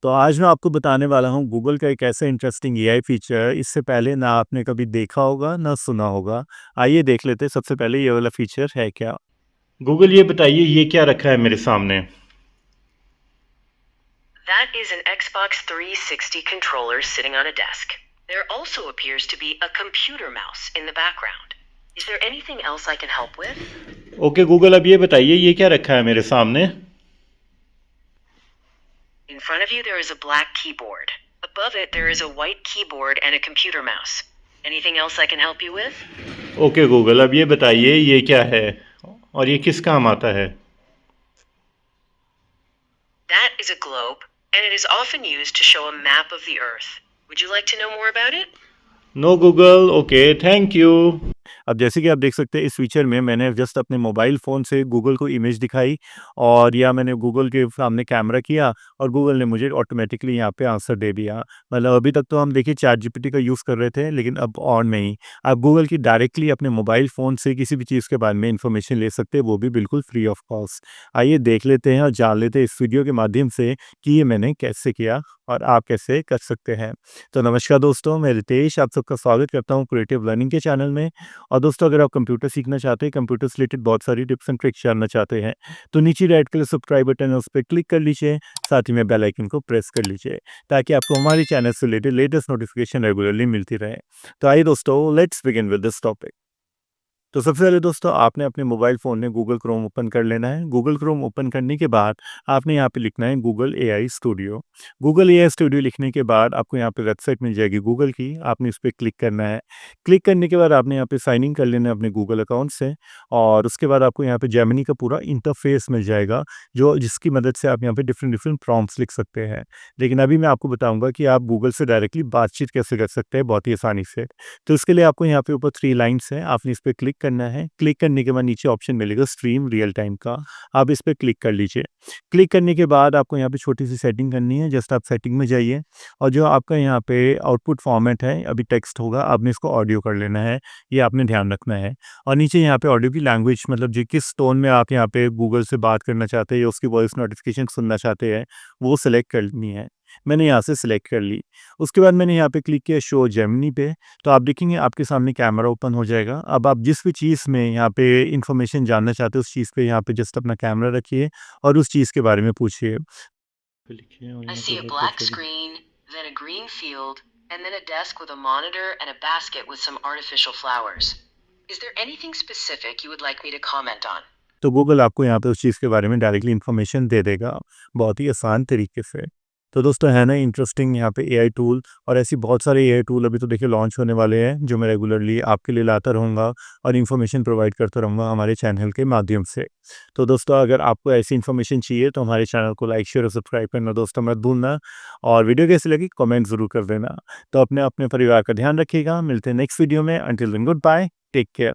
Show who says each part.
Speaker 1: तो आज मैं आपको बताने वाला हूँ गूगल का एक ऐसा इंटरेस्टिंग एआई फीचर, इससे पहले ना आपने कभी देखा होगा ना सुना होगा। आइए देख लेते हैं सबसे पहले ये वाला फीचर है क्या। गूगल ये बताइए ये क्या रखा है मेरे सामने।
Speaker 2: That is an Xbox 360 controller sitting on a desk. There also appears to be a computer mouse in the background. Is there anything else I can help with?
Speaker 1: Okay Google अब ये बताइए ये क्या रखा है मेरे सामने।
Speaker 2: In front of you, there is a black keyboard. Above it, there is a white keyboard and a computer mouse. Anything else I can help you with?
Speaker 1: Okay Google अब ये बताइए ये क्या है और ये किस काम आता है।
Speaker 2: That is a globe, and it is often used to show a map of the Earth. Would you like to know more about it?
Speaker 1: No Google okay thank you. अब जैसे कि आप देख सकते हैं इस फीचर में मैंने जस्ट अपने मोबाइल फ़ोन से गूगल को इमेज दिखाई और या मैंने गूगल के सामने कैमरा किया और गूगल ने मुझे ऑटोमेटिकली यहाँ पे आंसर दे दिया। मतलब अभी तक तो हम देखिए चैट जीपीटी का यूज़ कर रहे थे लेकिन अब और नहीं। आप गूगल की डायरेक्टली अपने मोबाइल फ़ोन से किसी भी चीज़ के बारे में इन्फॉर्मेशन ले सकते हैं, वो भी बिल्कुल फ्री ऑफ कॉस्ट। आइए देख लेते हैं और जान लेते हैं इस वीडियो के माध्यम से कि ये मैंने कैसे किया और आप कैसे कर सकते हैं। तो नमस्कार दोस्तों, मैं रितेश आप सबका स्वागत करता हूँ क्रिएटिव लर्निंग के चैनल में। और दोस्तों अगर आप कंप्यूटर सीखना चाहते हैं, कंप्यूटर से रिलेटेड बहुत सारी टिप्स एंड ट्रिक्स जानना चाहते हैं, तो नीचे रेड कलर सब्सक्राइब बटन है उस पर क्लिक कर लीजिए, साथ ही में बेल आइकन को प्रेस कर लीजिए ताकि आपको हमारे चैनल से रिलेटेड लेटेस्ट नोटिफिकेशन रेगुलरली मिलती रहे। तो आइए दोस्तों let's begin with this topic. तो सबसे पहले दोस्तों आपने अपने मोबाइल फ़ोन में गूगल क्रोम ओपन कर लेना है। गूगल क्रोम ओपन करने के बाद आपने यहाँ पे लिखना है Google AI studio. Google AI studio लिखने के बाद आपको यहाँ पे वेबसाइट मिल जाएगी गूगल की, आपने इस पे क्लिक करना है। क्लिक करने के बाद आपने यहाँ पे साइन इन कर लेना है अपने गूगल अकाउंट से और उसके बाद आपको यहाँ पे जेमिनी का पूरा इंटरफेस मिल जाएगा, जो जिसकी मदद से आप यहाँ पे डिफरेंट डिफरेंट प्रॉम्प्ट्स लिख सकते हैं। लेकिन अभी मैं आपको बताऊँगा कि आप गूगल से डायरेक्टली बातचीत कैसे कर सकते हैं बहुत ही आसानी से। तो इसके लिए आपको यहाँ पे ऊपर 3 लाइन्स हैं, आपने इस पे क्लिक करना है। क्लिक करने के बाद नीचे ऑप्शन मिलेगा स्ट्रीम रियल टाइम का, आप इस पे क्लिक कर लीजिए। क्लिक करने के बाद आपको यहाँ पे छोटी-सी सेटिंग करनी है, जस्ट आप सेटिंग में जाइए और जो आपका यहाँ पे आउटपुट फॉर्मेट है, अभी टेक्स्ट होगा, आपने इसको ऑडियो कर लेना है, ये आपने ध्यान रखना है। और नीचे यहाँ पे ऑडियो की लैंग्वेज मतलब जो किस टोन में आप यहाँ पे गूगल से बात करना चाहते हैं या उसकी वॉइस नोटिफ़िकेशन सुनना चाहते हैं, वो सेलेक्ट करनी है। मैंने यहाँ से सिलेक्ट कर ली। उसके बाद मैंने यहाँ पे क्लिक किया शो जेमिनी पे, तो आप देखेंगे आपके सामने कैमरा ओपन हो जाएगा। अब आप जिस भी चीज़ में यहाँ पे इन्फॉर्मेशन जानना चाहते हो उस चीज़ पे यहाँ पे जस्ट अपना कैमरा रखिए और उस चीज़ के बारे में पूछिए। लिखिए और
Speaker 2: I
Speaker 1: यहाँ पे
Speaker 2: see a
Speaker 1: वर्क
Speaker 2: black
Speaker 1: करिए।
Speaker 2: screen, then a green field, and then a desk with a monitor and a basket with some artificial flowers. Is there anything specific you would like me to comment on?
Speaker 1: तो Google आपको यहाँ पे उस चीज़ के बारे में directly information दे देगा, बहुत ही आसान तरीके से। तो दोस्तों है ना इंटरेस्टिंग यहाँ पे एआई टूल और ऐसी बहुत सारे एआई टूल अभी तो देखिए लॉन्च होने वाले हैं, जो मैं रेगुलरली आपके लिए लाता रहूँगा और इन्फॉर्मेशन प्रोवाइड करता रहूँगा हमारे चैनल के माध्यम से। तो दोस्तों अगर आपको ऐसी इन्फॉर्मेशन चाहिए तो हमारे चैनल को लाइक, शेयर और सब्सक्राइब करना दोस्तों मत भूलना और वीडियो कैसी लगी कमेंट ज़रूर कर देना। तो अपने अपने परिवार का ध्यान रखिएगा, मिलते हैं नेक्स्ट वीडियो में। Until then good bye, take care.